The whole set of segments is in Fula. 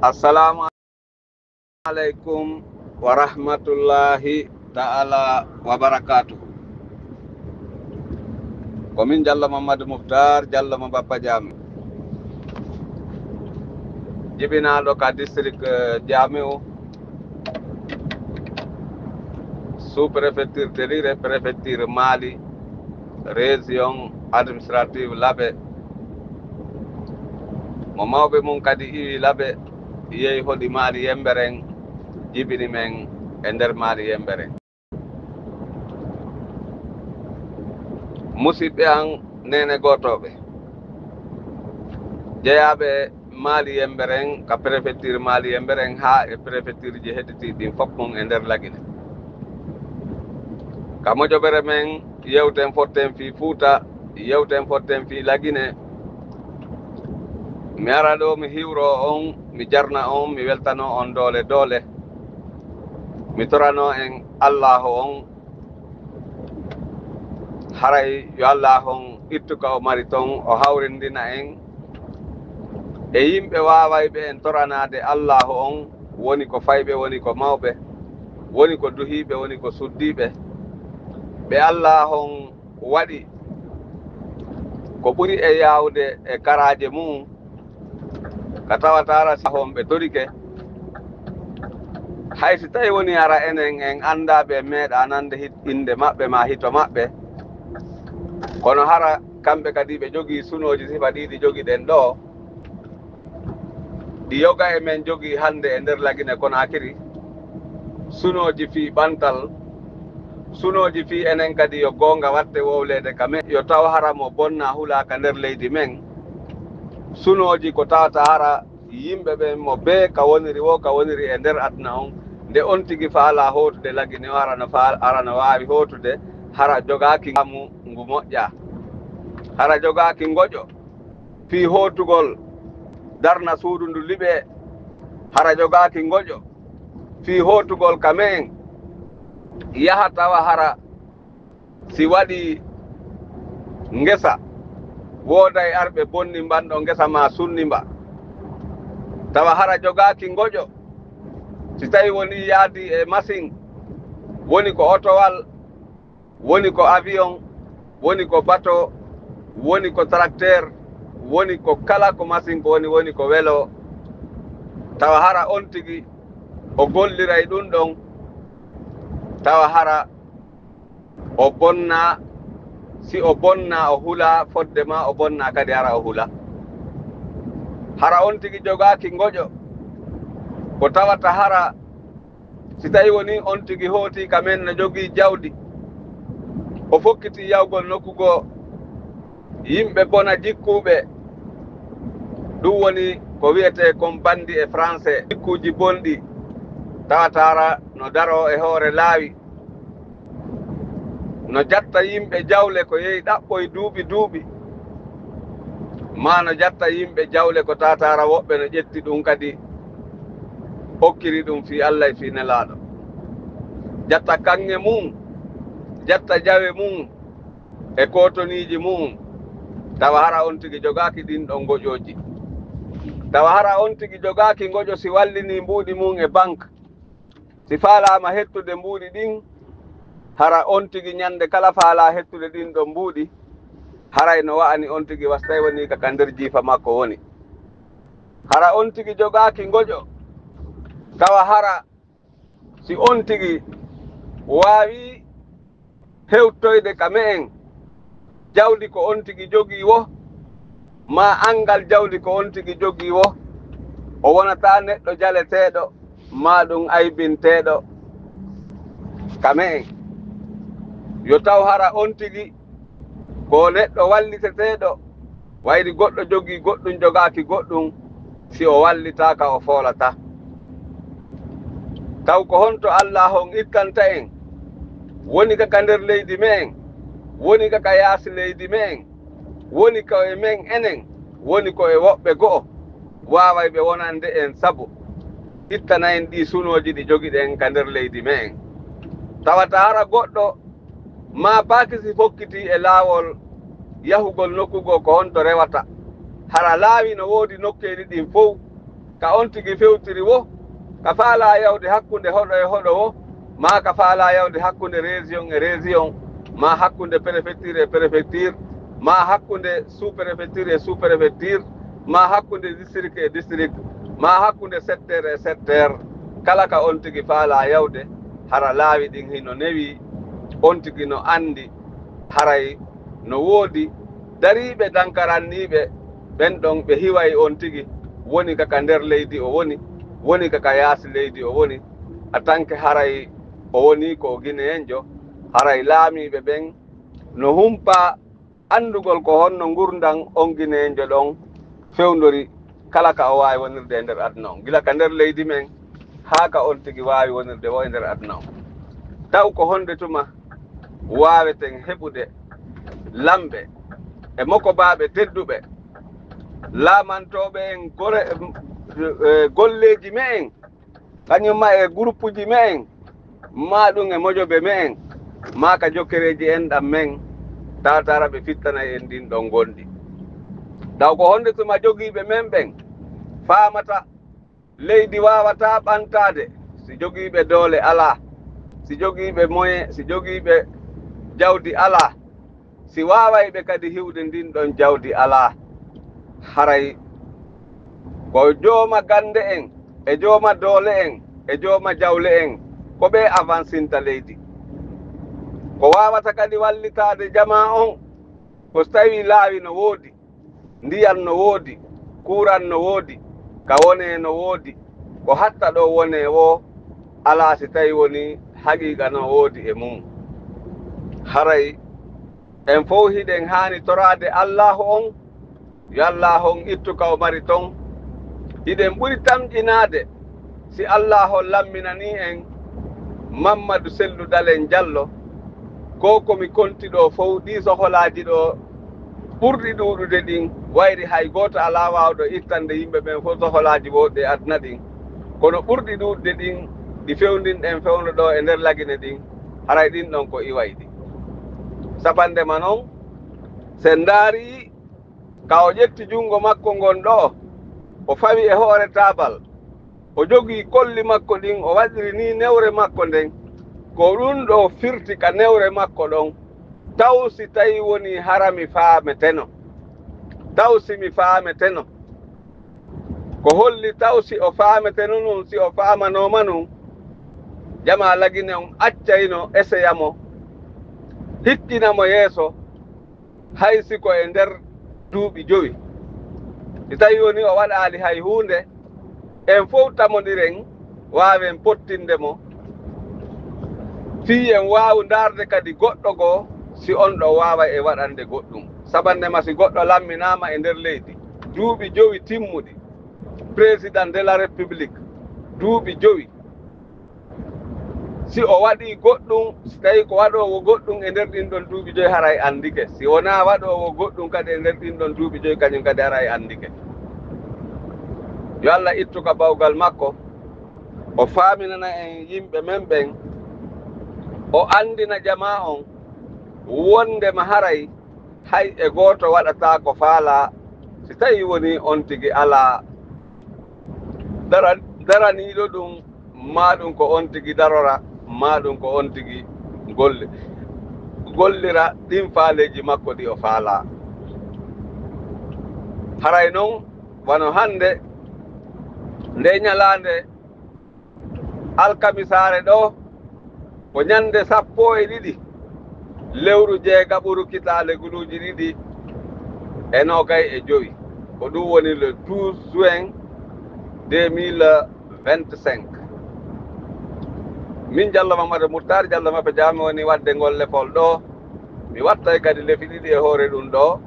Assalamu alaikum wa rahmatullahi ta'ala wa barakatuh. Komin Jallo Mamadou Mukhtar Jallo mo Bappa Jami jibinaɗo ka district Jami o sous préfecture Terire préfecture Mali région administrative Labe mo mawɓe mum kadi iwi Labe yehi hoɗi Mali Yemberen jibini men e nder Mali Yemberen. Musidɓe an nene gotoɓe jeeyaɓe Mali Yemberen ka préfecture Mali Yemberen ha e préfecture ji hedditiɗin fof mum e nder Lagine. Ka moƴoɓere men yewten fotten fi Fouta yewten fotten fi Lagine. Mi ara ɗo mi hiwro on mi jarna on mi weltano on doole doole mi torano en Allahu on haray yo Allah on ittu ka o mari ton o hawrindina en e yimɓe wawayɓe en toranade Allahu on woni ko fayɓe woni ko mawɓe woni ko duhiɓe woni ko suddiɓe ɓe Allah on waɗi ko ɓuri e yawde e karaje mum ka tawatara sahon ɓe torike hay si tawi woni ara enen en andaɓe meeɗa nande inde maɓɓe ma hito maɓɓe kono hara kamɓe kadi ɓe jogii sunoji sifa ɗiɗi jogiɗen ɗo ɗi yoga e men jogii hande e nder Lagine Konakiri sunoji fi ɓantal sunoji fi enen kadi yo gonga watte wowlede ka men yo taw hara mo bonna hulaka nder leydi men sunoji ko tawata hara yimɓe ɓen mo be ka woniri wo ka woniri e nder aduna on nde on tigi faala hotude Lagine o arano wawi hotude hara jogaki gamu ngu moƴƴa hara jogaki ngoƴo fi hotugol darna suudu ndu liɓe hara jogaki ngoƴo fi hotugol kamen yaha tawa hara si waɗi ngesa woday arɓe bonni mbanɗo ngesa ma sunnimba tawa hara jogaki ngoƴo si tawi woni yaadi e machine woni ko otowal woni ko avion woni ko bateau woni ko tracteur woni ko kala ko machine ko woni ko welo tawa hara on tigi o golliray ɗum ɗon tawa hara o bonna si o bonna o hula fodde ma o bonna kadi hara o hula hara on tigi jogaki ngoƴo ko tawata hara si tawi woni on tigi hooti kamen no jogii jawdi o fokkiti yawgol nokkugo yimɓe bona jikkuɓe ɗum woni ko wiyete kon bandi e français jikkuji bonɗi tawata hara no daro e hoore laawi no jatta yimɓe jawle ko yehi ɗaɓɓoye duuɓi ma no jatta yimɓe jawle ko tawata hara woɓɓe no ƴetti ɗum kadi hokkiri ɗum fi Allah e fi nelaɗo jatta kanŋe mum jatta jawe mum e kotoniji mum tawa hara on tigi jogaki ɗin ɗon ngoƴoji tawa hara on tigi jogaki ngoƴo si wallini mbuuɗi mum e banque si faalama hettude mbuuɗi ɗin hara on tigi ñande kala faala hettude ɗin ɗon mbuuɗi haray no wa'ani on tigi wastay woni ka nder jiifa makko woni hara on tigi jogaki ngoƴo tawa hara si on tigi waawi hewtoyde ka me'en jawdi ko on tigi jogii wo ma angal jawdi ko on tigi jogii wo o wonata neɗɗo jaleteeɗo ma ɗum aybinteeɗo ka me'en yo taw hara on tigi ko neɗɗo walliteteeɗo wayri goɗɗo jogii goɗɗum jogaaki goɗɗum si o wallitaka o foolata taw ko honto Allah on ikkanta en woni kaka nder leydi men woni kaka yaasi leydi men woni ko e men enen woni ko e woɓɓe go'o waaway ɓe wonande en sabu ittana en ɗi sunoji ɗi jogiɗen ka nder leydi men tawata hara goɗɗo ma baaki si fokkiti e laawol yahugol nokkugo ko honto rewata hara laawi no woodi nokkeeɗi ɗin fof ka on tigi fewtiri wo ka faala yawde hakkunde hoɗo e hoɗo wo ma ka faala yawde hakkunde région e région ma hakkunde préfecture e préfecture ma hakkunde sous préfecture e sous préfecture ma hakkunde district e district ma hakkunde secteur e secteur kala ka on tigi faala yawde hara laawi ɗin hino newi on tigi no andi haray no woodi dariɓe dankaranniɓe ɓen ɗon ɓe hiway on tigi woni kaka nder leydi o woni kaka yaasi leydi o woni a tanke haray o woni ko guinéenjo haray laamiɓe ɓen no humpa andugol ko honno gurdan on guinéenjo ɗon fewndori kala ka o wawi wonirde e nder aduna on gila ka nder leydi men haa ka on tigi wawi wonirde wo e nder aduna on taw ko honde tuma waweten heɓude lamɓe e mokobaɓe tedduɓe laamantoɓe en golleji me en kañumma e groupe uji me en ma ɗum e mojoɓe me en ma ka jokkereji en ɗam men tawatara ɓe fittanayi en ndin ɗon gonɗi taw ko honde tuma jogiiɓe men ɓen faamata leydi wawata ɓantade si jogiiɓe doole ala si jogiiɓe moyen si jogiiɓe jawdi ala si wawayɓe kadi hiwde ndin ɗon jawdi ala haray ko jooma gande en e jooma doole en e jooma jawle en ko ɓe avancinta leydi ko wawata kadi wallitade jama on ko so tawi laawi no woodi ndiyam no woodi kuran no woodi ka wone no woodi ko hatta ɗo wone wo ala si tawi woni haqiqa no woodi e mum haray en fof hiɗen haani torade allahu on yo allahu on ittu ka o mari ton hiɗen ɓuri tamƴinade si allahu on lamminani en Mamadou Sellou Dalen Diallo ko komi konti ɗo fof ɗi soholaji ɗo ɓurɗi ɗuɗude ɗin wayri hay goto ala wawɗo ittande yimɓe ɓen fof soholaji woɗɗe aduna ɗin kono ɓurɗi ɗuɗde ɗin ɗi fewndinɗen fewno ɗo e nder lagine ɗin haray ɗin ɗon ko iwayɗi sapandema noon sen daari ka o ƴetti jungo makko ngon ɗo o fawi e hoore tabal o jogii kolli makko ɗin o waɗiri ni newre makko nden ko ɗum ɗo firti ka newre makko ɗon taw si tawi woni harami faameteno taw si mi faameteno ko holli taw si o faameteno nun si o faamanoma nun jama lagine on accayno essayamo hikkinamo yeeso hay siko e nder duuɓi 5 si tawi woni o waɗali hay hunde en fof tamodiren waawen pottinde mo fii en waawu ndaarde kadi goɗɗo goo si on ɗo waawa e waɗande goɗɗum sabannema si goɗɗo lamminama e nder leydi duuɓi 5 timmuɗi président de la république duuɓi 5 si o waɗi goɗɗum si tawi ko waɗowo goɗɗum e nder ɗin ɗon duuɓi 5 haray andike si wona waɗowo goɗɗum kadi e nder ɗin ɗon duuɓi 5 kañum kadi haray andike yo Allah ittu ka bawgal makko o faaminana en yimɓe men ɓen o andina jama on wondema haray hay e goto waɗata ko faala si tawi woni on tigi ala daraniɗo ɗum ma ɗum ko on tigi darora ma ɗum ko on tigi gollira ɗin faaleji makko ɗi o faala haray noon wano hande nde ñalande alkamisare ɗo ko ñande 12 lewru jeegaɓuru kitale guluji 2 e 25 ko ɗum woni le 12 juin 2025 min Diallo Mamadou Moutar Diallo maɓe jami woni wadde ngol lefol ɗo mi wattay kadi lefi 2 e hoore ɗum ɗo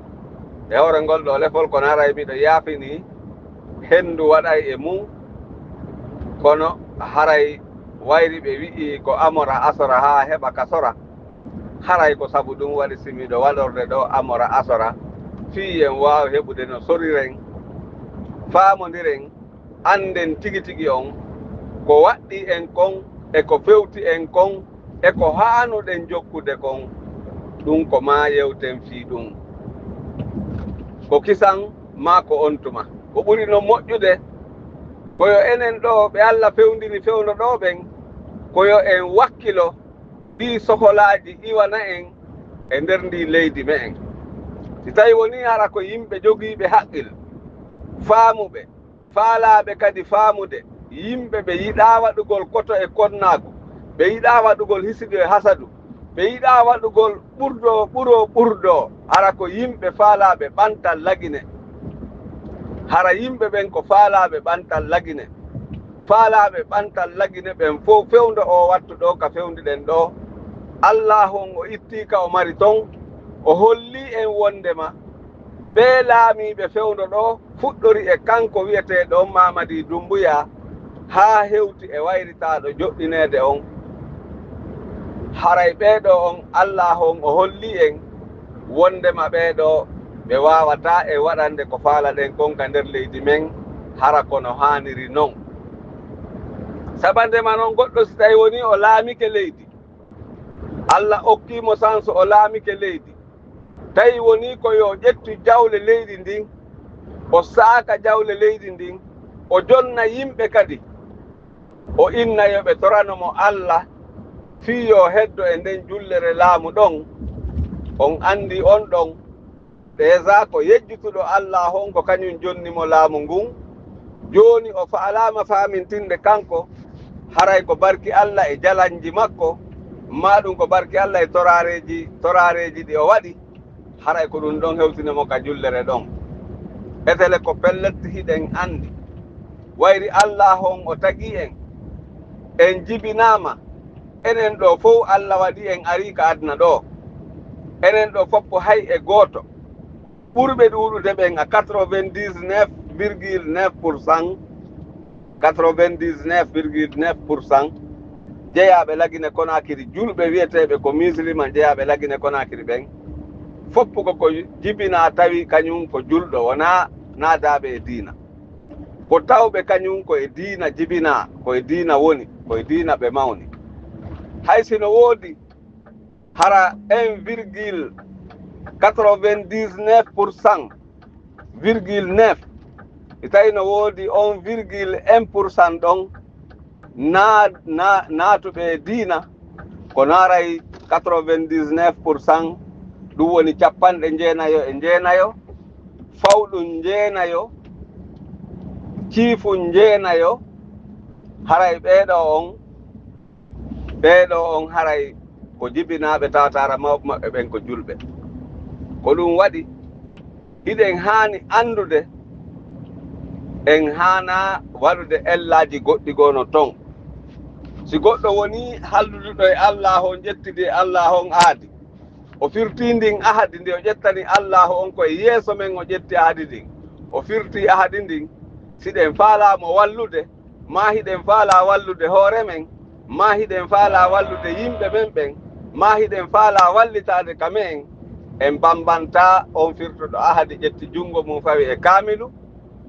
e hoore ngol ɗo lefol kono haray miɗo yaafini hendu waɗay e mum kono haray wayri ɓe wi'i ko amora asora ha heɓa ka sora haray ko sabu ɗum waɗi simiɗo waɗorde ɗo amora asora fii en wawa heɓude no soriren faamodiren anden tigi tigi on ko waɗɗi en kon e ko fewti en kon e ko haanuɗen jokkude kon ɗum ko ma yewten fii ɗum ko kisan ma ko on tuma ko ɓuri no moƴƴude koyo enen ɗo ɓe Allah fewndini fewno ɗo ɓen koyo en wakkilo ɗi soholaji iwana en e nder ndi leydi me en si tawi woni hara ko yimɓe jogiiɓe haqqil faamuɓe faalaɓe kadi faamude yimɓe ɓe yiɗa waɗugol koto e konnaako ɓe yiɗa waɗugol hisidu e hasadu ɓe yiɗa waɗugol ɓurdo hara ko yimɓe faalaɓe ɓantal lagine hara yimɓe ɓen ko faalaɓe ɓantal lagine faalaɓe ɓantal lagine ɓen fof fewndo o wattu ɗo ka fewndiɗen ɗo Allah on o ittika o mari ton o holli en wondema ɓe laamiɓe fewndo ɗo fuɗɗori e kanko wiyeteɗo Mamadi Doumbouya ha hewti e wayritaɗo joɗɗinede on haray ɓeɗo on Allah on o holli en wondema ɓeɗo ɓe wawata e waɗande ko faala ɗen kon ka nder leydi men hara kono haniri non sabandema noon goɗɗo si tawi woni o laamike leydi Allah okkimo sanso o laamike leydi tawi woni ko yo ƴettu jawle leydi ndin o saaka jawle leydi ndin o jonna yimɓe kadi o innayo ɓe toranomo Allah fii yo heddo e nden jullere laamu ɗon on andi on ɗon déjà ko yejjutuɗo Allah on ko kañum jonnimo laamu ngun joni o faalama faamintinde kanko haray ko barki Allah e jalanji makko ma ɗum ko barki Allah e torareji ɗi o waɗi haray ko ɗum ɗon hewtinimo ka jullere ɗon etele ko pelletti hiɗen andi wayri Allah on o tagi en jibinama enen ɗo fof Allah waɗi en ari ka aduna ɗo enen ɗo foppo hay e gooto ɓurɓe ɗuɗude ɓen a 99,9% 99,9% jeeyaɓe lagine Conakry julɓe wiyeteɓe ko musulman jeeyaɓe lagine Conakry ɓen foppu koko jibina tawi kañum ko julɗo wona naadaɓe e diina ko tawɓe kañum ko e diina jibina ko e diina woni ko e diina ɓe mawni hay sino woodi hara 1,99%,9 e tawi no woodi 1,1% ɗon naatuɓe e diina ko naaray 99% ɗum woni 90 fawɗum jeenayo ciifum jeenayo haray ɓeeɗo on haray ko jibinaaɓe tawatara mawɓe maɓɓe ɓen ko julɓe ko ɗum waɗi hiɗen haani anndude en haana waɗude ellaaji goɗɗi gono ton si goɗɗo woni halluduɗo e Allah on ƴettidi e Allah on aadi o firti ndin ahadi ndi o ƴettani Allah on koye yeeso men o ƴetti ahadi ndin o firti ahadi ndin siɗen faalamo wallude ma hiɗen faala wallude hoore men ma hiɗen faala wallude yimɓe men ɓen ma hiɗen faala wallitade kamen en bambanta on firtuɗo ahadi ƴetti jungo mum fawi e kaamilu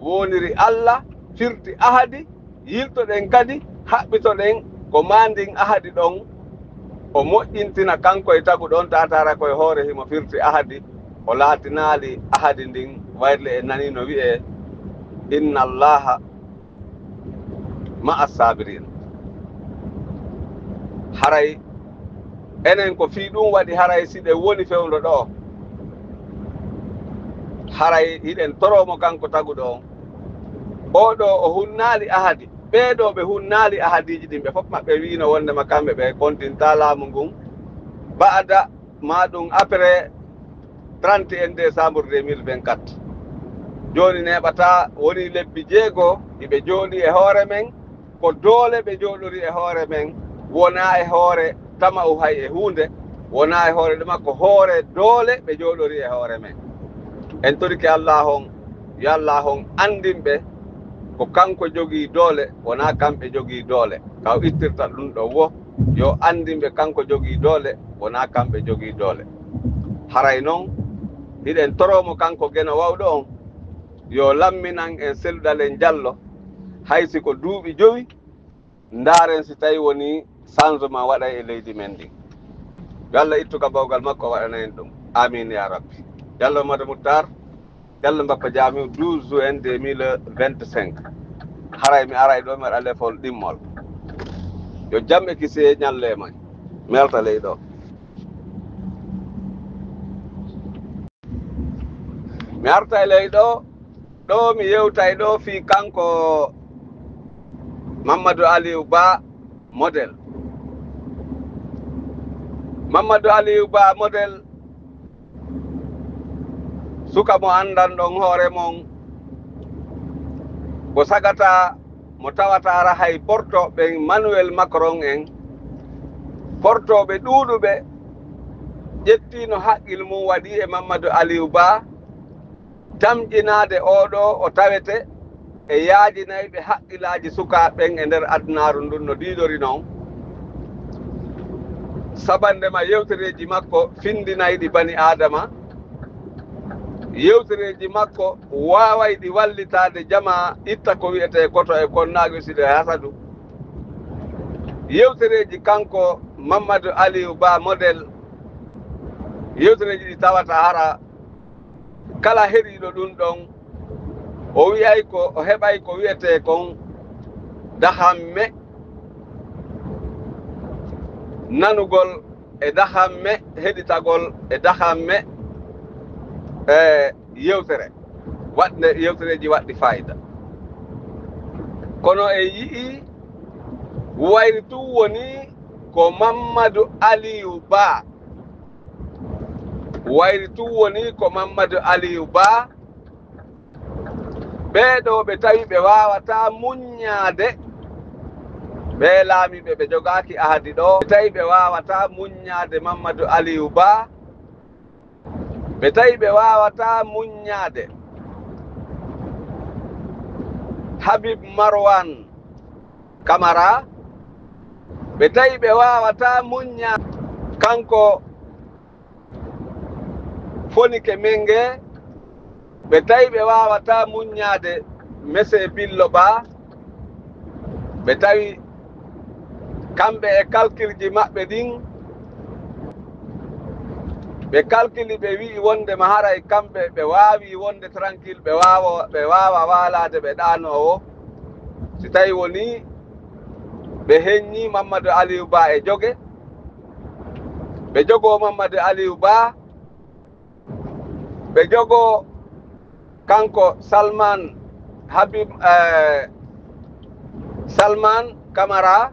woniri Allah firti ahadi yiltoɗen kadi haɓɓitoɗen ko mandin ahadi ɗon o moƴƴintina kanko e tagu ɗon tatara koye hoore himo firti ahadi o laatinaali ahadi ndin wayrle e nani no wi'e inna allaha ma'a sabirin haray enen ko fii ɗum waɗi haray siɗen woni fewndo ɗo haray hiɗen toromo kanko taguɗo on oɗo o hunnaali ahadi ɓeeɗo ɓe hunnaali ahadiji ɗin ɓe fof maɓɓe wino wondema kamɓe ɓe kontinta laamu ngun baada maɗum après 31 décembre 2024 joni neɓata woni lebbi 6 iɓe jooɗi e hoore men ko doole ɓe jooɗori e hoore men wona e hoore tama o hay e hunde wona e hoore ɗuma ko hoore doole ɓe jooɗori e hoore men en toriki Allah on yo Allah on andinɓe ko kanko jogii doole wona kamɓe jogii doole kaw ittirta ɗum ɗo wo yo andinɓe kanko jogii doole wona kamɓe jogii doole haray noon hiɗen toromo kanko geno wawɗo on yo lamminan en selluɗal en jallo haysi ko duuɓi 5 ndaaren si tawi woni changement waɗa e leydi men ndi yo Allah ittuka bawgal makko waɗana en ɗum amin ya rabbi Diallo Mada Moutar Diallo Mbappa Jamiu 12 juin 2025 haray mi aray ɗo meɗa lefol ɗimmol yo jamɓe kise ñalle may melta ley ɗo mi arta ley ɗo mi yewtay ɗo fi kanko Mamadou Aliou Ba modèle Mamadou Aliou Ba modèle suka mo andan ɗon hoore mon ko sagata mo tawatara hay portoɓe Emmanuel Macron en portoɓe ɗuuɗuɓe ƴettino haqqil mum waɗi e Mamadou Aliou Ba tamƴinade oɗo o tawete e yaajinayɓe haqqillaji sukaɓen e nder addunaru ndun no diidori noon sabandema yewtereji makko findinayɗi bani adama yewtereji makko wawayɗi wallitade jama itta ko wiyete koto e konnago side hasadu yewtereji kanko Mamadou Aliou Ba modèle yewtereji ɗi tawata hara kala heɗiɗo ɗum ɗon o wiyay ko o heɓay ko wiyete kon dahamme nanugol e dahamme heɗitagol e dahamme yewtere waɗde yewtereji waɗɗi fayida kono e yii wayri tum woni ko Mamadou Aliou Ba wayri tum woni ko Mamadou Aliou Ba ɓeɗo ɓe tawi ɓe wawata muññade ɓe laamiɓe ɓe jogaki ahadi ɗo ɓe tawi ɓe wawata muññade Mamadou Aliou Ba ɓe tawi ɓe wawata muññade Habib Marwan Camara ɓe tawi ɓe wawata muññade kanko Fonike Mengue ɓe tawi ɓe wawata muññade Mese Billo Ba ɓe tawi kamɓe e calcul ji maɓɓe ɗin ɓe calculi ɓe wi wondema haray kamɓe ɓe wawi wonde tranquille ɓe wawa walade ɓe ɗanowo si tawi woni ɓe heññi Mamadou Aliou Ba e jogue ɓe jogo Mamadou Aliou Ba ɓe jogo kanko Salman Habib Salman Camara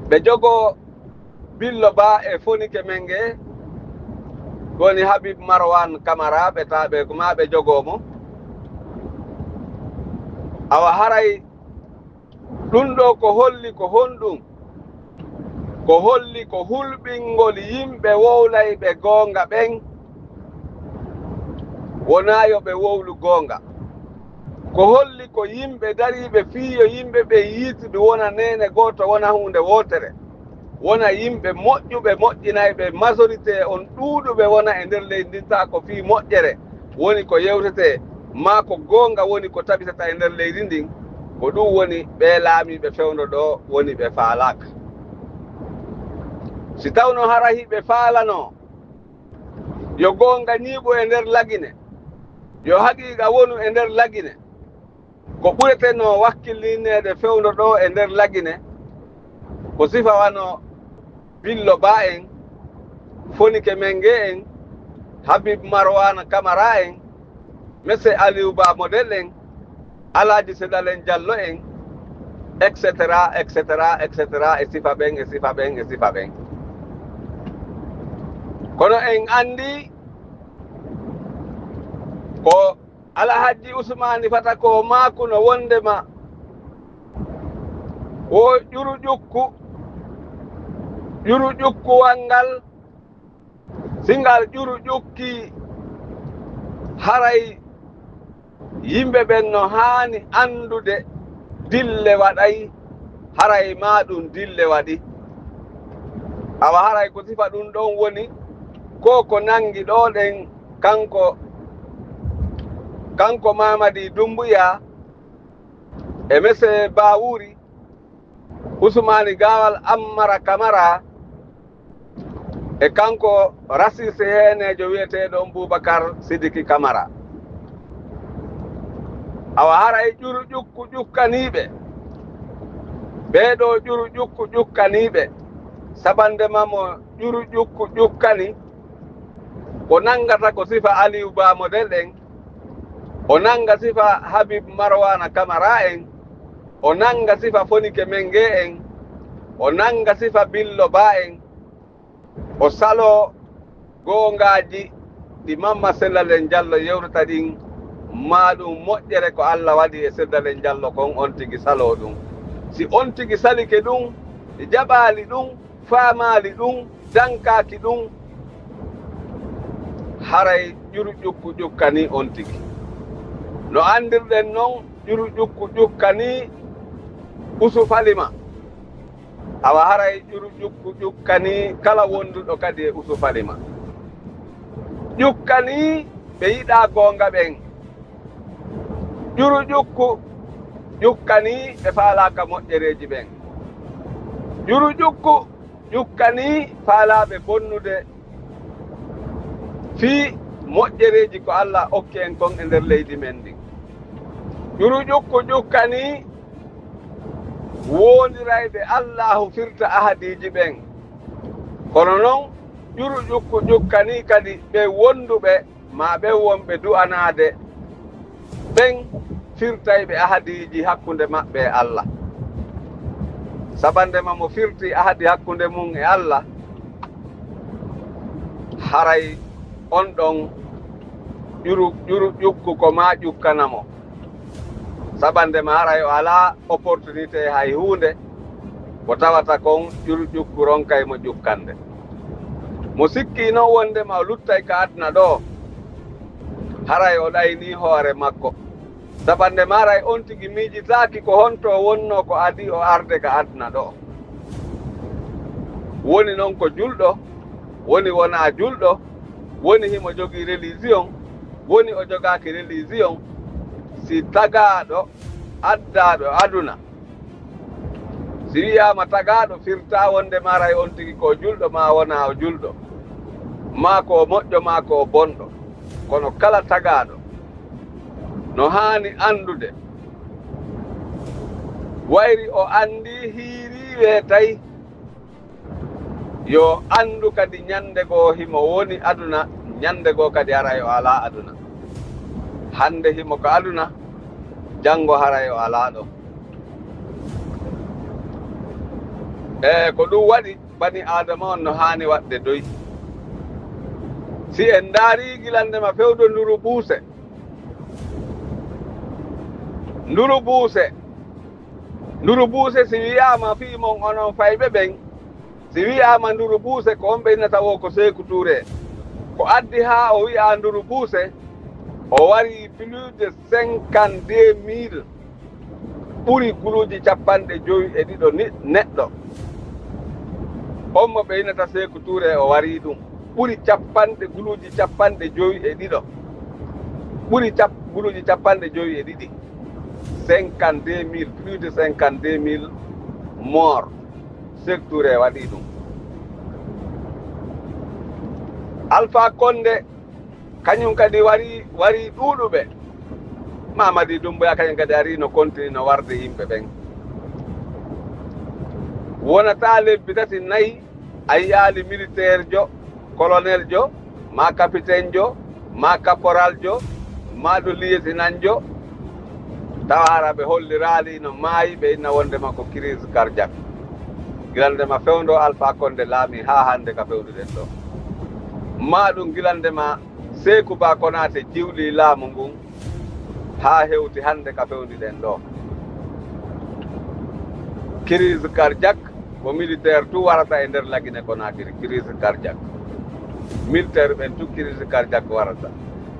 ɓe jogo Billo Ba e Fonike Mengue woni Habib Marwan Camara ɓe taɓe ma ɓe jogomo awa haray ɗum ɗo ko holli ko honɗum ko holli ko hulɓingol yimɓe wowlayɓe goonga ɓen wona yo ɓe wowlu goonga ko holli ko yimɓe dariɓe fiyo yimɓe ɓe yiitude wona nene goto wona hunde wotere wona yimɓe moƴƴuɓe moƴƴinayɓe majorité on ɗuuɗuɓe wona e nder leydi ndinta ko fi moƴƴere woni ko yewtete ma ko goonga woni ko tabitata e nder leydi ndin ko ɗum woni ɓe laamiɓe fewndo ɗo woni ɓe faalaka si tawno hara hiɓe faalano yo goonga ñiiɓo e nder lagine yo haqiqa wonu e nder lagine ko ɓureteno wakkillinede fewndo ɗo e nder lagine ko sifa wano Billo Ba en Fonike Mengue en Habib Marwan Camara en Mese Aliou Ba modèle en Alaji Sedalen Diallo en etc etc etc e sifa ɓen e sifa ɓen e sifa ɓen kono en andi ko Alhaji Ousmane fata ko makuno wondema o ƴuru ƴukkuwal ngal singal ƴuru ƴukki haray yimɓe ɓen no haani andude dille waɗay haray ma ɗum dille waɗi awa haray ko sifa ɗum ɗon woni ko nangi ɗo ɗen kanko Mamadi Doumbouya e Mese Bawuri Ousmane Gawal Ammara Camara e kanko rasise henejo wiyeteɗo Boubacar Sidiki Camara awa haray ƴuru ƴukku ƴukkaniɓe ɓeeɗo ƴuru ƴukku ƴukkaniɓe sabandema mo ƴuru ƴukku ƴukkani o nangata ko sifa Aliou Ba model en o nanga sifa Habib Marwana Camara en o nanga sifa Fonike Mengue en o nanga sifa Billo Ba en o salo gongaji ɗi Mamma Sellalen Diallo yewtata ɗin ma ɗum moƴƴere ko Allah waɗi e Sellalen Diallo kon on tigi salo ɗum si on tigi salike ɗum jaɓali ɗum faamali ɗum dankaki ɗum haray ƴuru ƴukku ƴukkani on tigi no andirɗen noon ƴuru ƴukku ƴukkani Usu Falima awa haray ƴuru ƴukku ƴukkani kala wonduɗo kadi e Usu Falima ƴukkani ɓe yiɗa gonga ɓen ƴuru ƴukku ƴukkani ɓe faalaka moƴƴereji ɓen ƴuru ƴukku ƴukkani faalaɓe bonnude fii moƴƴereji ko Allah okki en kon e nder leydi men ndi ƴuru ƴukku ƴukkani wondirayɓe Allahu firta ahadiji ɓen kono noon ƴuru ƴukku ƴukkani kadi ɓe wonduɓe ma ɓe wonɓe du'anade ɓen firtayɓe ahadiji hakkunde maɓɓe e Allah sabandema mo firti ahadi hakkunde mum e Allah haray on ɗon ƴuru ƴukku ko ma ƴukkanamo sabandema haray o ala opportunité hay hunde ko tawata kon ƴuru ƴukku ronkay mo ƴukkande mo sikki noon wondema o luttay ka aduna ɗo haray o ɗayni hoore makko sabandema haray on tigi miijitaki ko honto wonno ko adi o arde ka aduna ɗo woni noon ko julɗo woni wona julɗo woni himo jogii religion woni o jogaaki religion si tagaaɗo addaɗo aduna si wiyama tagaɗo firta wonde maray on tigi ko julɗo ma wona o julɗo ma ko moƴƴo ma ko bonɗo kono kala tagaɗo no hani andude wayri o andi hiiri weetay yo andu kadi ñande goo himo woni aduna ñande goo kadi haray o ala aduna hande himo ko aduna janngo haray o ala ɗo ko ɗum waɗi bani adama on no hani waɗde doy si en daari gilandema fewdo nduru buuse nduru buuse si wiyama fiimon onon fayɓe ɓen si wiyama nduru buuse ko on ɓe innata wo ko Sékou Touré ko addi ha o wiya nduru buuse o wari plus de 52 000 ɓuri guluuji 52 neɗɗo on mo ɓe innata Sékou Touré o wari ɗum ɓuri guluuji 52 ɓuri guluuji 52 52 000 plus de 52 000 morts Sékou Touré waɗi ɗum Alpha Condé kañum kadi wari ɗuuɗuɓe Mamadi Doumbouya kañum kadi ari no continue no warde yimɓe ɓen wonata lebbi tati nayi a yiyaali militaire jo colonel jo ma capitaine jo ma caporal jo ma ɗo lieutenant jo tawa hara ɓe holliraali no maayi ɓe inna wondema ko crise cardiaque gilandema fewndo Alpha Condé laami ha hande ka fewduɗen ɗo ma ɗum gilandema Sékou Ba Konaté jiwli laamu ngun ha hewti hande ka fewduɗen ɗo crise cardiaque ko militaire tu warata e nder Laguine Conakry crise cardiaque militaire ɓen tu crise cardiaque warata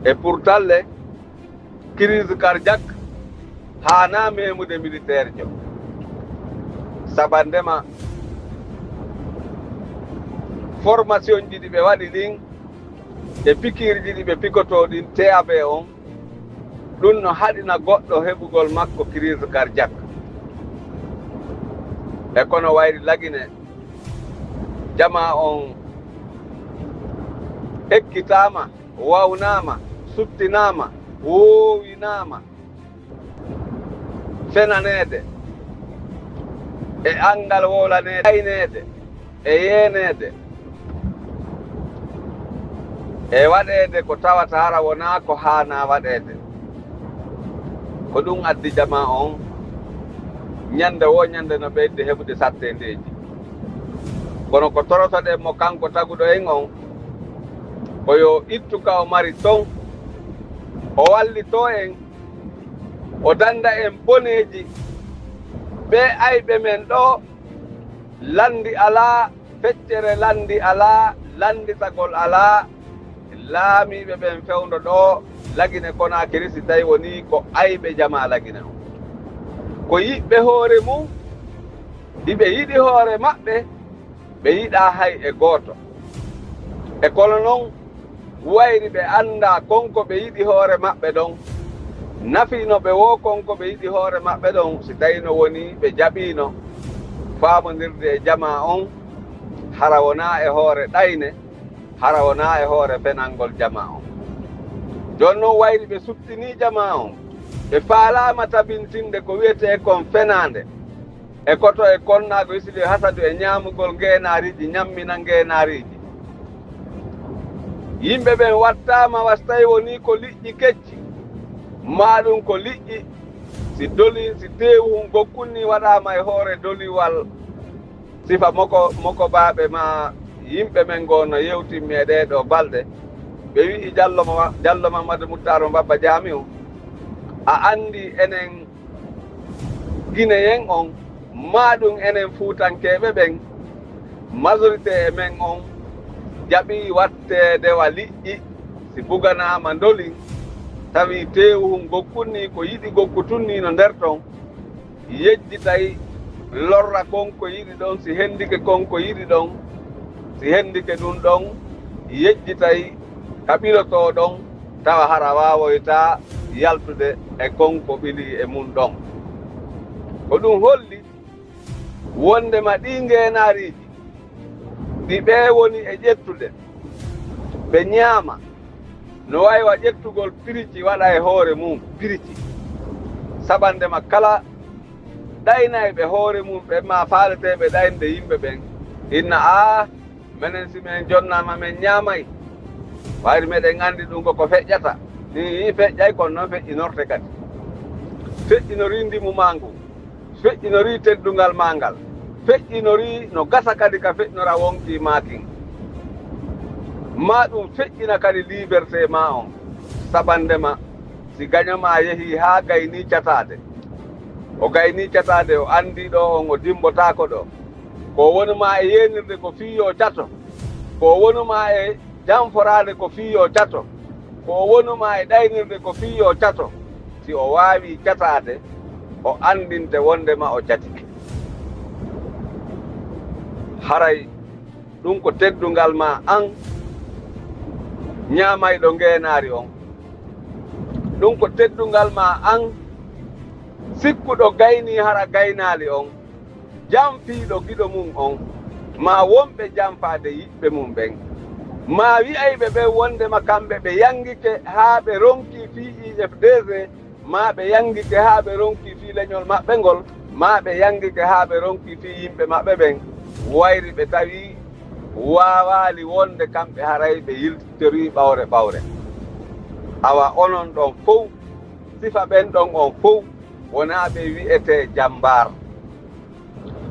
et pourtant le crise cardiaque hana memude militaire jo sabandema formation ji ɗi ɓe waɗi ɗin e pikirji ɗi ɓe pikoto ɗin TAB on ɗum no haɗina goɗɗo heɓugol makko crise cardiaque e kono wayri Laguine jama on ekkitama wawnama suttinama woowinama fenanede e angal wolanede aynede e yenede e waɗede ko tawata hara wona ko hana waɗede ko ɗum addi jama on ñande wo ñande no ɓeyde heɓude sattendeji kono ko torotoɗen mo kanko taguɗo en on koyo ittu ka o mari ton o wallito en o danda en boneji ɓe ayɓe men ɗo landi ala feccere landi ala landitagol ala laamiɓe ɓen fewdo ɗo lagine Konakiri si tawi woni ko ayɓe jama lagine o ko yiɓɓe hoore mum ɗiɓe yiɗi hoore maɓɓe ɓe yiɗa hay e gooto e kono noon wayri ɓe anda konko ɓe yiɗi hoore maɓɓe ɗon nafino ɓe wo konko ɓe yiɗi hoore maɓɓe ɗon si tawi no woni ɓe jaɓino faamodirde e jama on hara wona e hoore ɗayne hara wona e hoore fenalngol jama on joni noon wayri ɓe suttini jama on ɓe faalama tabintinde ko wiyete kon fenande e koto e konnago isili hasadu e ñamugol ngenariji ñammina ngenariji yimɓe ɓen wattama wastayi woni ko liƴƴi kecci maɗum ko liƴƴi si doli si tewu gokkunni waɗama e hoore doliwal sifa moko baɓe ma yimɓe men go no yewtimmi e ɗeɗo balɗe ɓe wi'i Diallo Mamadou Moutar Mbaba Jamiu a andi enen Guinéen on maɗum enen Fuutankeɓe ɓen majorité e men on jaɓi wattedewa liƴƴi si buganama ndoli tawi tewu gokkunni ko yiɗi gokkutunni no nder ton yejjitay lorra konko yiɗi ɗon si hendike konko yiɗi ɗon si hendike ɗum ɗon yejjitay kaɓiloto ɗon tawa hara wawoyta yaltude e konko ɓili e mum ɗon ko ɗum holli wondema ɗi ngenariji ɗi ɓe woni e ƴettude ɓe ñaama no waywa ƴettugol pirici waɗa e hoore mum pirici saɓandema kala ɗaynayɓe hoore mum ɓe ma faaleteɓe ɗaynde yimɓe ɓen inna a minen si min jonnama min ñaamay wayri meɗen andi ɗum koko feƴƴata ni feƴƴay kono noon feƴƴinorte kadi feƴƴinori ndimu ma ngu feƴƴinori teddungal ma ngal feƴƴinori no gasa kadi ka feƴƴinora wonki makin ma ɗum feƴƴina kadi liberté ma on saɓandema si gañoma yeehi ha gayni catade o gayni catade o andi ɗo on o dimbotako ɗo ko wonuma e yenirde ko fiyo cato ko wonuma e janforade ko fiyo cato ko wonuma e ɗaynirde ko fiyo cato si o wawi catade o andinte wondema o cati haray ɗum ko teddungal ma an ñamayɗo ngenari on ɗum ko teddungal ma an sikkuɗo gayni hara gaynali on jamfiɗo giɗo mum on ma wonɓe jamfade yiɓɓe mum ɓen ma wi'ayɓe ɓe wondema kamɓe ɓe yangike ha ɓe ronki fi IFDG ma ɓe yangike ha ɓe ronki fi leñol maɓɓe ngol ma ɓe yangike ha ɓe ronki fi yimɓe maɓɓe ɓen wayri ɓe tawi wawali wonde kamɓe haray ɓe yiltori ɓawre ɓawre awa onon ɗon fof sifa ɓen ɗon on fof wona ɓe wi'ete jambar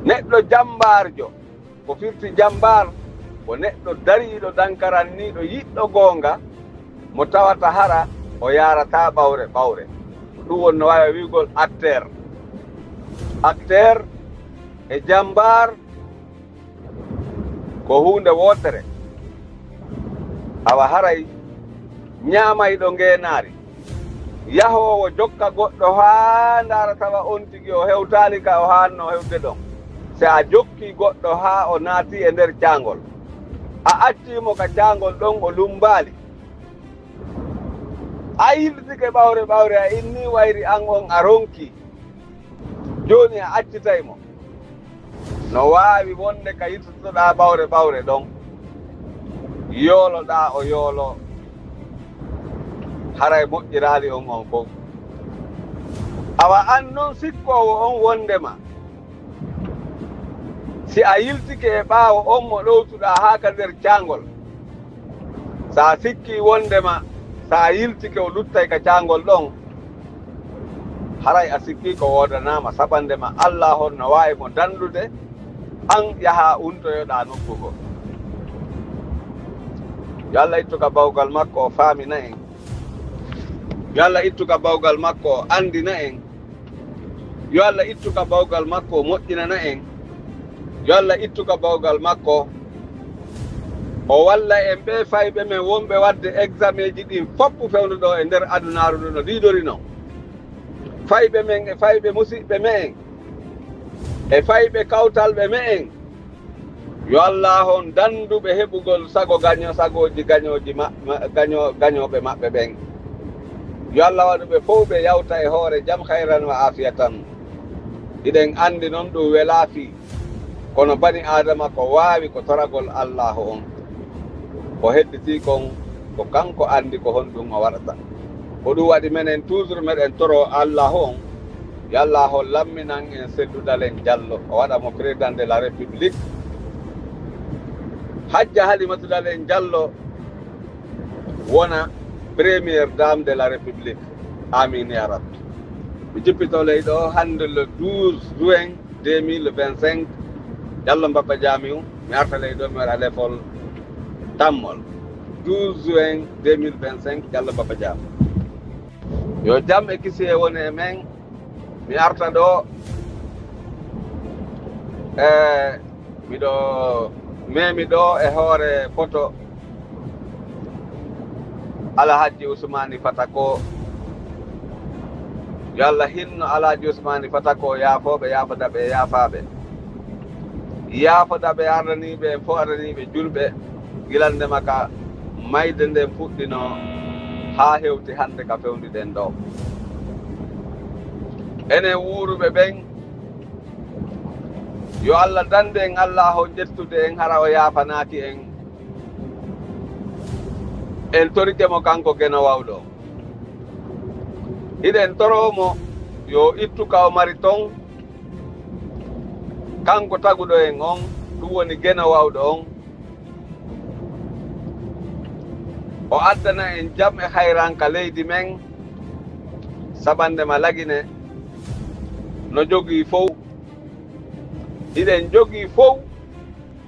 neɗɗo jambarjo ko firti jambar ko neɗɗo dariɗo dankaranniɗo yiɗɗo gonga mo tawata hara o yarata ɓawre ɓawre ɗum won no wawi wigol acteur acteur e jambar ko hunde wotere awa haray ñamayɗo ngenari yahowo jokka goɗɗo ha ndara tawa on tigi o hewtali ka o hanno hewde ɗon si a jokki goɗɗo ha o naati e nder cangol a accimo ka cangol ɗon o lumbali a yiltike ɓawre ɓawre a inni wayri an on a ronki joni a accitaymo no wawi wonde ka yittotoɗa ɓawre ɓawre ɗon yooloɗa o yoolo haray moƴƴirali on on fof awa an noon sikkowo on wondema si a yiltike e ɓaawo on mo ɗowtuɗa haa ka nder caangol sa sikki wondema sa yiltike o luttay ka caangol ɗon haray a sikki ko wodanama saɓandema Allah hon no wawi mo dandude an yaha untoyoɗa nokkugo yo Allah ittuka bawgal makko o faamina en yo Allah ittuka bawgal makko o andina en yo Allah ittuka bawgal makko o moƴƴinana en yo Allah ittuka bawgal makko o walla en ɓe fayɓe men wonɓe wadde examen ji ɗin foppu fewnuɗo e nder adunaru ndu no ɗiɗori non fayɓe men e fayɓe musidɓe me'en e fayɓe kawtalɓe me'en yo Allah on danduɓe heɓugol sagoji gañoɓe maɓɓe ɓen yo Allah waɗuɓe fof ɓe yawta e hoore jam hayran wa afiyatan iɗen andi noon ɗum welaafi kono bani adama ko waawi ko toragol Allah on ko hedditi kon ko kanko andi ko honɗum o waɗata ko ɗum waɗi menen toujours meɗen toro Allah on yo Allah o lamminan en Seydou Diallo o waɗa mo président de la république Hajja Halimatu Dalen Diallo wona première dame de la république amin ya rabbi mi jippito ley ɗo hande le 12 juin 2025 Diallo Mbappa Jamiu mi arta ley ɗo mi waɗa l'école tammol 12 juin 2025 Diallo Mbappa Jamiu yo jam e kisi e woni e men mi arta ɗo miɗo memi ɗo e hoore poto Alhaji Ousmani Fatako yo Allah hinno Alhaji Ousmani Fatako yaafoɓe yaafodaɓe e yaafaɓe yaafodaɓe ardaniɓe en fof ardaniɓe julɓe gilande maka mayde nden fuɗɗino haa hewti hande ka fewniɗen ɗo enen wuuruɓe ɓen yo Allah dande en Allah o jettude en hara o yaafanaki en torikemo kanko geno wawɗo hiɗen toromo yo ittu ka o mari ton kanko taguɗo en on ɗum woni geno wawɗo on o addana en jam e hayranka leydi men saɓandema lagine no jogii fof hiɗen jogii fof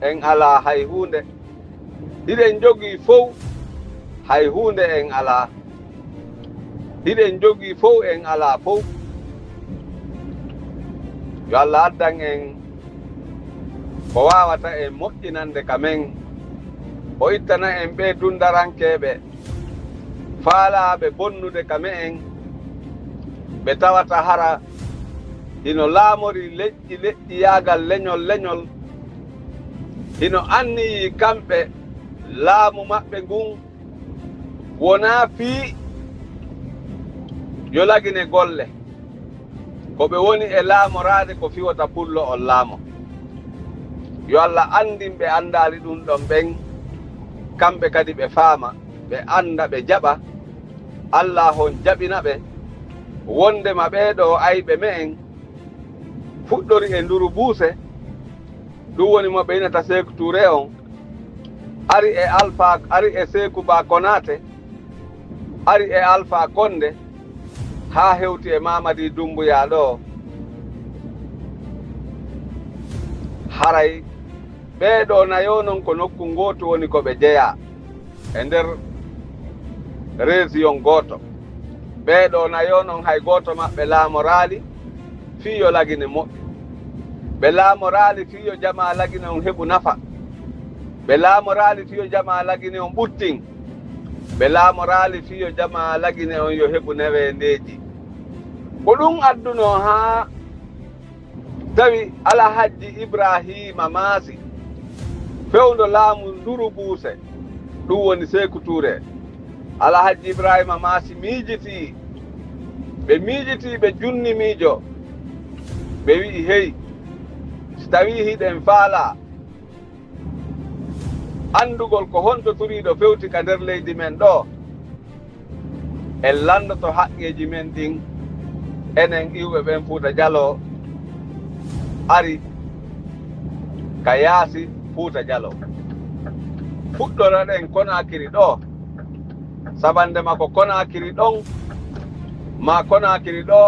en ala hay hunde hiɗen jogii fof hay hunde en ala hiɗen jogii fof en ala fof yo Allah addan en ko wawata en moƴƴinande ka men o ittana en ɓe dundarankeɓe faalaɓe bonnude ka me'en ɓe tawata hara hino laamori leƴƴi yaagal leñol hino anniyi kamɓe laamu maɓɓe ngun wona fii yo lagine golle ko ɓe woni e laamorade ko fiwata pullo on laamo yo Allah andin ɓe andali ɗum ɗon ɓen kamɓe kadi ɓe faama ɓe anda ɓe jaɓa Allah on jaɓina ɓe wondema ɓeeɗo ayɓe me'en fuɗɗori e nduru buuse ɗum woni mo ɓe inata Sékou Touré on ari e Alpha ari e Sékou Ba Konate ari e Alpha Condé haa hewti e Mamadi Doumbouya ɗo haray ɓeeɗo nayo non ko nokku gooto woni ko ɓe jeya e nder région gooto ɓeeɗo nayo non hay gooto maɓɓe laamoraali fii yo lagine moƴƴi ɓe laamoraali fii yo jama lagine on heɓu nafa ɓe laamoraali fii yo jama lagine on ɓuttin ɓe laamoraali fii yo jama lagine on yo heɓu newendeeji ko ɗum adduno haa tawi Alhaji Ibrahima Maasi fewndo laamu nduru buuse ɗum woni Sékou Touré Alhaji Ibrahima Maasi miijitii ɓe junni miijo ɓe wi'i hey so tawi hiɗen faala andugol ko honto turiiɗo fewti ka nder leydi men ɗo en landoto haqqeji men ɗin enen iwɓe ɓen Fuuta Jallo ari ka yaasi Fuuta Jallo fuɗɗoraɗen Konakiri ɗo sabande makko Konakiri ɗon ma Konakiri ɗo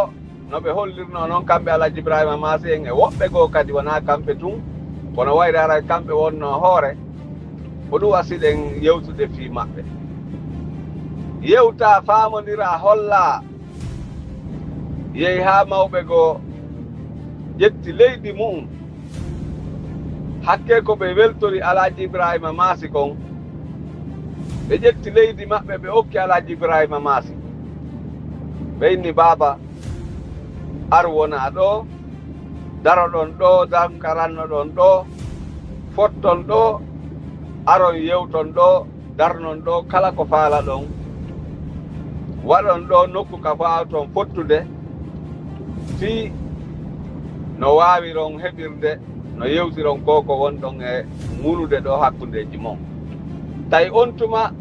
no ɓe hollirno noon kamɓe Alhaji Ibrahima Massy en e woɓɓe goo kadi wona kamɓe tun kono wayri ara kamɓe wonno hoore ko ɗum wasiɗen yewtude fii maɓɓe yewta faamodira holla yehi haa mawɓe goo ƴetti leydi mum hakke ko ɓe weltori Alhaji Ibrahima Massy kon ɓe ƴetti leydi maɓɓe ɓe okki Alhaji Ibrahima Massy ɓe inni baaba ar wona ɗo daroɗon ɗo dankaranno ɗon ɗo fotton ɗo aron yewton ɗo darnon ɗo kala ko faala ɗon waɗon ɗo nokku ka fawton fottude fii no waawiron heɓirde no yewtiron ko wonɗon e munude ɗo hakkundeji mon tawi on tuma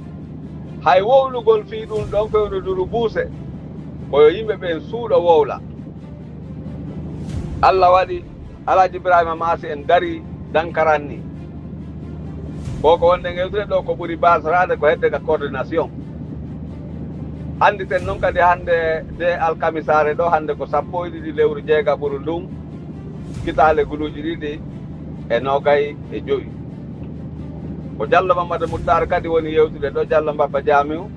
hay wowlugol fii ɗum ɗon fewde duru buuse koyo yimɓe ɓen suuɗo wowla Allah waɗi Alhaji Ibrahima Massy en dari dankaran ni ko wonɗen yewtude ɗo ko ɓuri basrade ko hedde ka coordination anditen noon kadi hande de alkamisare ɗo hande ko 12 lewru jeegaɓuru ndun kitale guluji ɗiɗi e nogay e joyi ko Diallo Mamadou Moutar kadi woni yewtude ɗo Diallo Mbaba Jamiu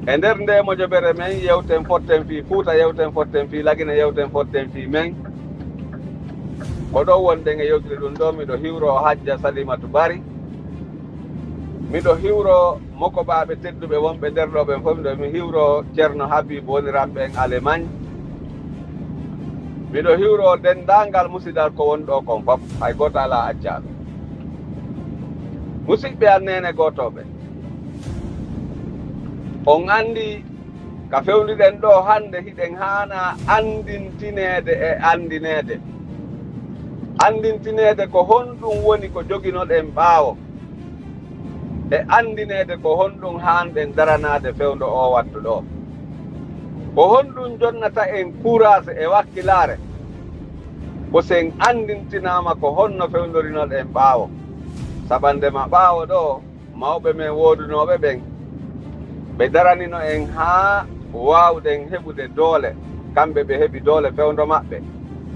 e nder nde mojobere men yewten fotten fi Fuuta yewten fotten fi Lagine yewten fotten fi men ko ɗo wonɗen e yewtude ɗum ɗo miɗo hiwro Hajja Salimatu Bari miɗo hiwro mokobaɓe tedduɓe wonɓe nder ɗo ɓen fof miɗo mi hiwro Ceerno Habib woniraɓe en Allemagne miɗo hiwro dendangal musidal ko woni ɗo kon fof hay goto ala accaɗo musidɓe annene gotoɓe on andi ka fewniɗen ɗo hande hiɗen haana andintinede e andintinede ko honɗum woni ko joginoɗen ɓaawo e andinede ko honɗum hanɗen daranade fewndo o wattu ɗo ko honɗum jonnata en courage e wakkilare ko sen andintinama ko honno fewndorinoɗen ɓaawo saɓandema ɓaawo ɗo mawɓe men wodunoɓe ɓen ɓe daranino en haa wawɗen heɓude doole kamɓe ɓe heɓi doole fewndo maɓɓe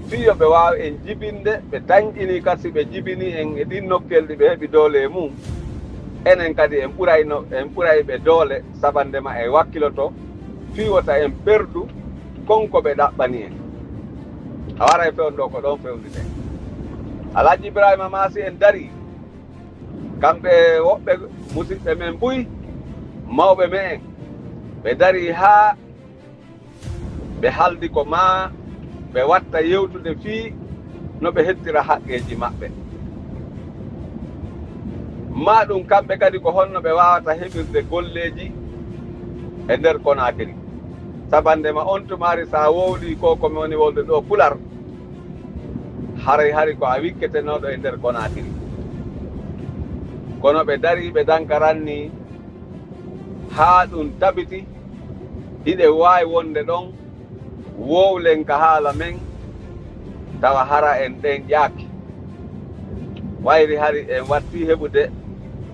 fiyo ɓe wawi en jibinde ɓe tañƴini kasi ɓe jibini en e ɗin nokkel ɗi ɓe heɓi doole e mum enen kadi en ɓuray ɓe doole saɓandema e wakkiloto fiwota en perdu konko ɓe ɗaɓɓani en a waray fewndo ko ɗon fewnditen Alhaji Ibrahima Massy en dari kamɓe woɓɓe musidɓe men mbuy mawɓe men ɓe dari haa ɓe haldi ko ma ɓe watta yewtude fii no ɓe hettira haqqeji maɓɓe ma ɗum kamɓe kadi ko honno ɓe wawata heɓirde golleji e nder Konakiri saɓandema on tumari sa wowli ko komi woni wolde ɗo Pular hari ko a wikketenoɗo e nder Konakiri kono ɓe dari ɓe dankaranni haa ɗum tabiti hiɗe wawi wonde ɗon wowlen ka haala men tawa hara en ɗen ƴaaki wayri hari en watti heɓude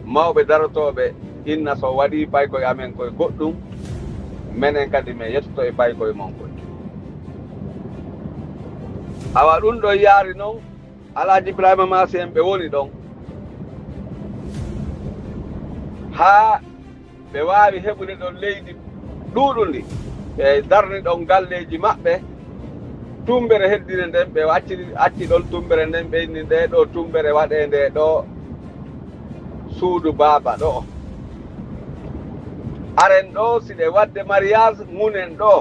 mawɓe darotoɓe inna so waɗi paykoye amen koye goɗɗum menen kadi min yettoto e paykoye mon koye awa ɗum ɗon yaari noon Alhaji Ibrahima Massy en ɓe woni ɗon haa ɓe waawi heɓude ɗon leydi ɗuuɗundi ɓe darni ɗon galleji maɓɓe tumbere heddine nden ɓe acci ɗon tumbere nden ɓe inni nde ɗo tumbere waɗende ɗo suudu baaba ɗo aren ɗo siɗe wadde mariage ŋunen ɗo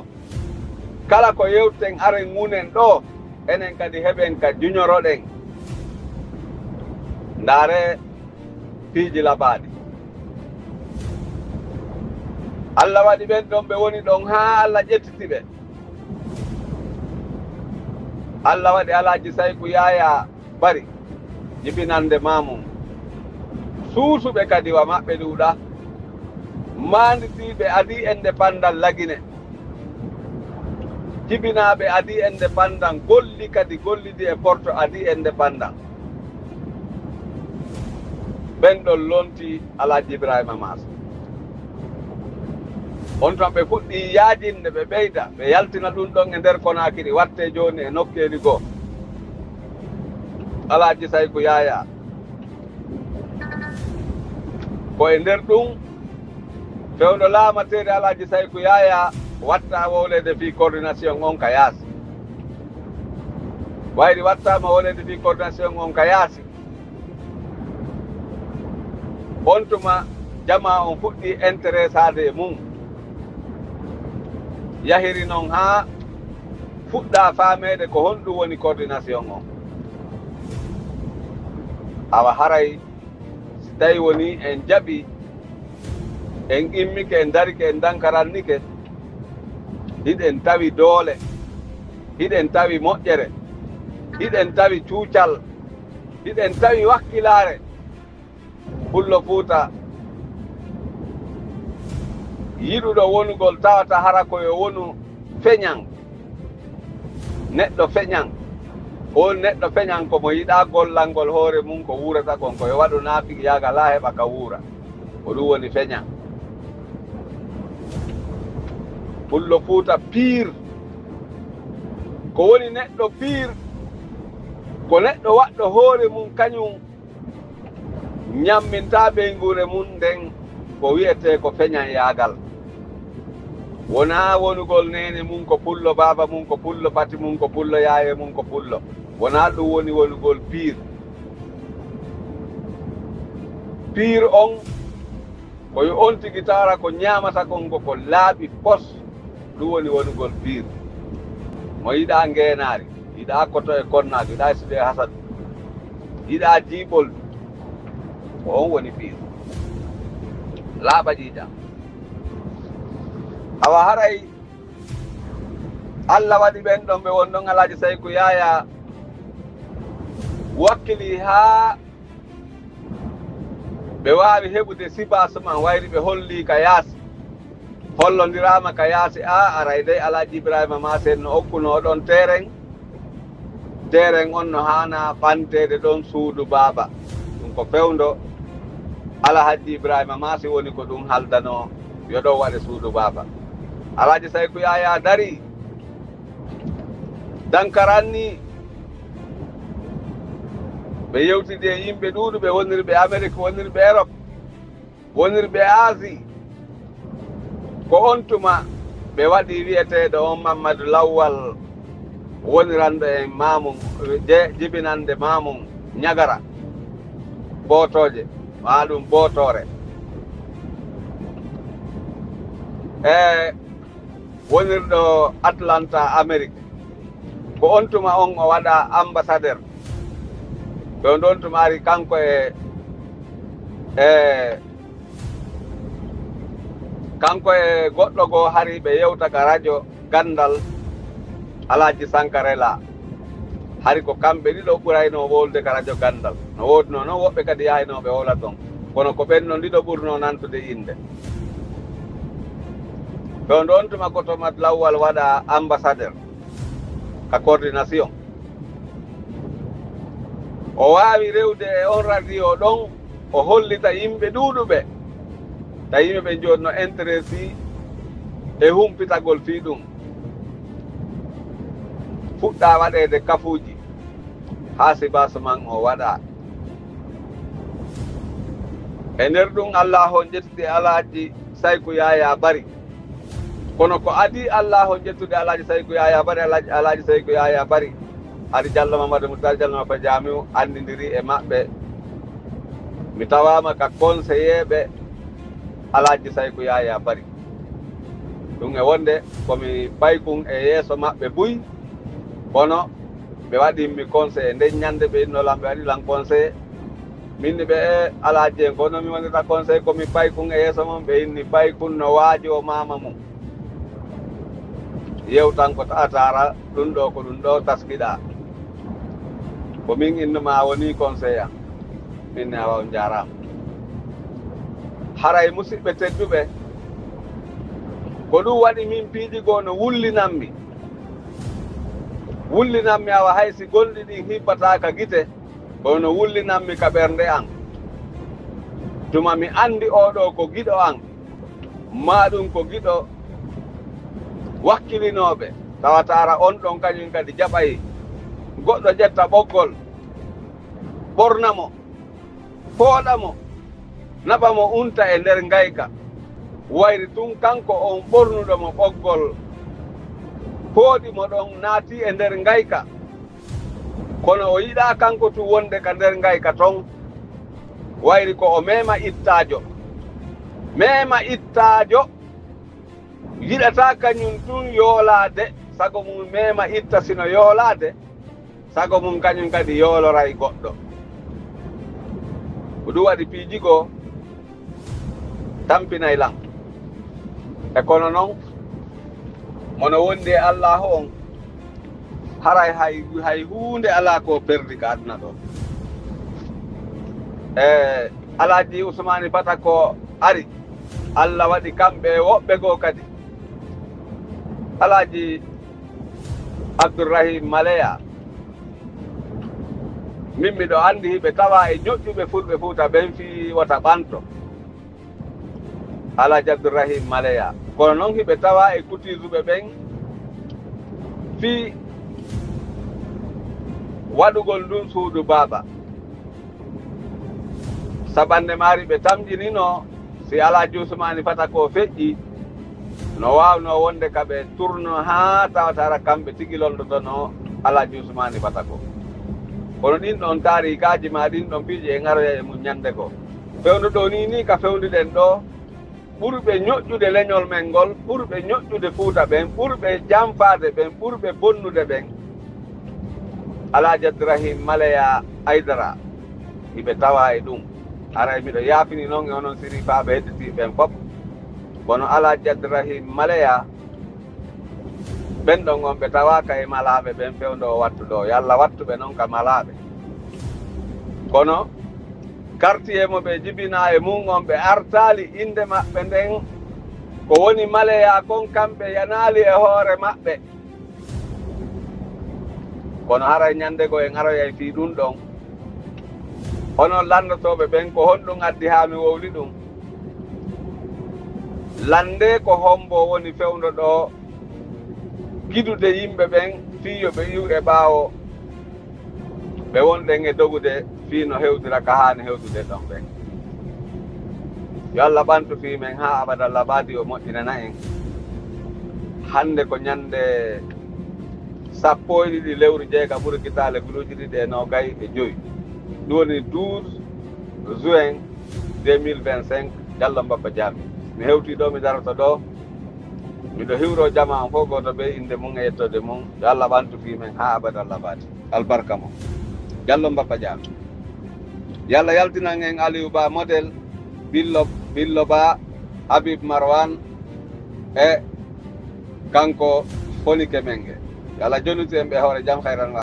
kala ko yewten aren ŋunen ɗo enen kadi heɓen ka juñoroɗen ndaare piiji laɓaaɗi Allah waɗi ɓen ɗon ɓe woni ɗon haa Allah ƴettiti ɓe Allah waɗi Alhaji Saykou Yaya Bari jibinande mamum suusuɓe kadi wa maɓɓe ɗuuɗa manditiɓe adi indépendant Lagine jibinaɓe adi indépendant golli kadi gollidi e porto adi indépendant ɓen ɗon lonti Alhaji Ibrahima Massa on tan ɓe fuɗɗi yaajinde ɓe ɓeyda ɓe yaltina ɗum ɗon e nder Konakiri watte joni e nokkeli goo Alhaji Saykou Yaya ko e nder ɗum fewndo laamatede Alhaji Saykou Yaya watta wowlede fi coordination on ka yaasi wayri wattama wowlede fi coordination on ka yaasi on tuma jama on fuɗɗi intéressade e mum yahiri noon ha fuɗɗa faamede ko honɗum woni coordination on awa haray si tawi woni en jaɓi en immike en darike en dankarannike hiɗen tawi doole hiɗen tawi moƴƴere hiɗen tawi cuucal hiɗen tawi wakkilare Pullo Fuuta yiɗuɗo wonugol tawata hara koyo wonu feñan neɗɗo feñan on neɗɗo feñan komo yiɗa gollangol hoore mum ko wuurata kon koyo waɗu naafi yaaga la heɓa ka wuura ko ɗum woni feñan Pullo Fuuta pire ko woni neɗɗo pire ko neɗɗo waɗɗo hoore mum kañum ñamminta ɓeygure mum nden ko wiyete ko feñan yaagal wona wonugol nene mum ko pullo baba mum ko pullo pati mum ko pullo yaaye mum ko pullo wona ɗum woni wonugol pire pire on koyo on tigi tawara ko ñamata kon ko laaɓi pos ɗum woni wonugol pire mo yiɗa ngeenaari yiɗa koto e konnaɗo yiɗa sude hasadu yiɗa jiiɓol ko on woni pire laaɓa ƴiiƴam awa haray Allah waɗi ɓen ɗon ɓe won ɗon Alhaji Saykou Yaya wakkili haa ɓe waawi heɓude sibasement wayri ɓe holli ka yaasi hollondirama ka yaasi a aray dey Alhaji Ibrahima Massa en no okkuno ɗon terrain on no hana ɓantede ɗon suudu baaba ɗum ko fewndo Alhaji Ibrahima Massa woni ko ɗum haldano yo ɗo waɗe suudu baaba Alhaji Saykou Yaya dari dankaranni ɓe yewtidi e yimɓe ɗuuɗuɓe wonirɓe Amérique wonirɓe Europe wonirɓe Asie ko on tuma ɓe waɗi wiyeteɗo on Mamadou Lawwal woniranɗo e mamum jibinande mamum ñagara bootoje ma ɗum bootore wonirɗo Atlanta Amérique ko on tuma on o waɗa ambassadeur ɓe on ɗon tuma ari kanko kanko e goɗɗo goo hari ɓe yewta ka radio gandal Alhaji Sankarela hari ko kamɓe ɗiɗo ɓurayno wolde ka radio gandal no wodno noon woɓɓe kadi yahaynoɓe wola ton kono ko ɓen noon ɗiɗo ɓurno nantude inde ɓe on ɗon tuma ko Mamadou Lawwal waɗa ambassadeur ka coordination o waawi rewde e on radio ɗon o hollita yimɓe ɗuuɗuɓe ta yimɓe ɓe jodno intéressé e humpitagol fii ɗum fuɗɗa waɗede kafuuji haa sibasement o waɗa e nder ɗum Allah on ƴettude Alhaji Saykou Yaya Bari kono ko adi Allah on ƴettude Alhaji Saykou Yaya Bari Alhaji Saykou Yaya Bari ari Diallo Mamadou Moutar Diallo Mapa Jamiu andidiri e maɓɓe mi tawama ka conseiller ɓe Alhaji Saykou Yaya Bari ɗum e wonde komi paykun e yeeso maɓɓe buy kono ɓe waɗinmi conseil nden ñande ɓe innolam ɓe waɗilan conseil minni ɓe e Alhaji en kono mi wonita conseil komi paykun e yeeso mum ɓe inni paykun no waajo mama mum yewtan ko taatara ɗum ɗo ko ɗum ɗo taskiɗa ko min innuma woni conseil am minne awa on jarama haray musidɓe tedduɓe ko ɗum waɗi min piiɗigoo no wullinanmi wullinanmi awa haysi golɗi ɗin hippataka gite kono wullinanmi ka ɓernde an tuma mi andi oɗo ko giɗo an maɗum ko giɗo wakkilinoɓe tawatara on ɗon kañum kadi jaɓay goɗɗo ƴetta ɓoggol ɓornamo pooɗamo naɓamo unta e nder ngayka wayri tun kanko on ɓornuɗomo ɓoggol pooɗimo ɗon naati e nder ngayka kono o yiɗa kanko tu wonde ka nder ngayka ton wayri ko o mema ittajo yiɗata kañum tun yoolade sago mum mema itta sino yoolade sago mum kañum kadi yooloray goɗɗo ko ɗum waɗi piijigo tampinay lan e kono noon mono wondi e allahu on haray hay hunde ala ko perdi ka aduna ɗo e Alaji Ousmane Bata ko ari Allah waɗi kamɓe woɓɓe goo kadi Alaji Abdourahim Maleya min miɗo andi hiɓe tawa e ñoƴƴuɓe fulɓe Fuuta ɓen fi wata ɓanto Alaji Abdourahim Maleya kono noon hiɓe tawa e kutisuɓe ɓen fi waɗugol ndun suudu baaba saɓande maari ɓe tamƴinino si Alaji Ousmane Bata ko feƴƴi no wawno wonde kaɓe tourno ha tawatara kamɓe tigi londotono Alaji Ousmane Bata ko kono ɗin ɗon tarikaji ma ɗin ɗon piiji e garoya e mum ñande ko fewnu ɗo ni ka fewnuɗen ɗo ɓurɓe ñoƴƴude leñol men ngol ɓurɓe ñoƴƴude Fuuta ɓen ɓurɓe janfade ɓen ɓurɓe bonnude ɓen Alaji Abdourahim Maleya Aidara hiɓe tawa e ɗum aray miɗo yaafini noon e onon sirifaɓe hedditiɓen fof kono Alaji Abdourahim Maleya ɓen ɗon on ɓe tawaka e malaɓe ɓen fewndo o wattu ɗo yo Allah wattuɓe noon ka malaɓe kono quartier mo ɓe jibina e mum on ɓe artali inde maɓɓe nden ko woni Maleya kon kamɓe yanali e hoore maɓɓe kono haray ñande go en aroya e fi ɗum ɗon onon landotoɓe ɓen ko honɗum addi ha mi wowli ɗum lande ko hombo woni fewndo ɗo gidude yimɓe ɓen fiyo ɓe iw e ɓaawo ɓe wonɗen e dogude fi no hewdira ka hani hewdude ɗon ɓen yo Allah ɓantu fi men ha abada labadi o moƴƴinana en hande ko ñande 12 lewru jeega ɓuri kitale guluji ɗiɗi e nogay e joyi ɗum woni 12 juin 2025 Diallo Mbappa Diamé mi hewti ɗo mi darata ɗo miɗo hiwro jama on fof goto ɓe inde mum e yettode mum yo Allah ɓantu fi men ha abada labadi albarka mo Diallo Mbappa Diamé yo Allah yaltinan en Aliou Ba modèle Billo Ba Habib Marwan e kanko Fonike Menge yo Allah jonnuti en ɓe hoore jaam hayran